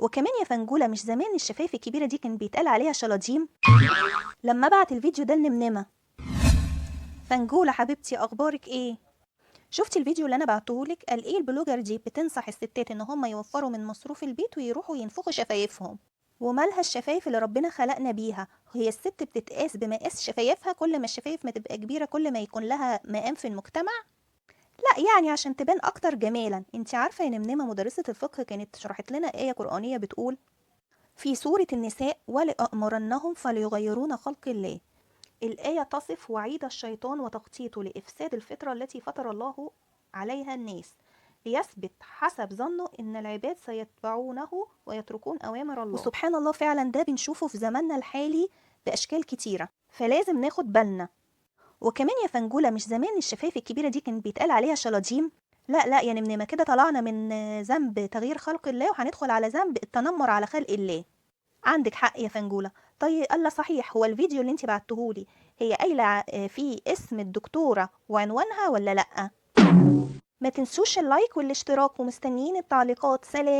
وكمان يا فنجولة، مش زمان الشفايف الكبيرة دي كان بيتقال عليها شلاجيم؟ لما بعت الفيديو ده لنمنمة. فنجولة حبيبتي، اخبارك ايه؟ شفتي الفيديو اللي انا بعتهولك؟ قال ايه البلوجر دي بتنصح الستات ان هم يوفروا من مصروف البيت ويروحوا ينفخوا شفايفهم. ومالها الشفايف اللي ربنا خلقنا بيها؟ هي الست بتتقاس بمقاس شفايفها؟ كل ما الشفايف ما تبقى كبيرة كل ما يكون لها مقام في المجتمع؟ لا يعني عشان تبان اكتر جمالا. انت عارفة يا نمنمة، مدرسة الفقه كانت شرحت لنا آية قرآنية بتقول في سورة النساء: ولأمرنهم فليغيرون خلق الله. الآية تصف وعيد الشيطان وتخطيطه لإفساد الفطرة التي فطر الله عليها الناس، ليثبت حسب ظنه إن العباد سيتبعونه ويتركون أوامر الله. وسبحان الله، فعلا ده بنشوفه في زماننا الحالي بأشكال كتيرة، فلازم ناخد بالنا. وكمان يا فنجولة، مش زمان الشفايف الكبيرة دي كان بيتقال عليها شلاجيم؟ لا لا يا نمنمة، كده طلعنا من ذنب تغيير خلق الله وهندخل على ذنب التنمر على خلق الله. عندك حق يا فنجولة. طيب الله صحيح، هو الفيديو اللي انت بعتهولي هي قايلة فيه اسم الدكتورة وعنوانها ولا لأ؟ ما تنسوش اللايك والاشتراك، ومستنيين التعليقات. سلام.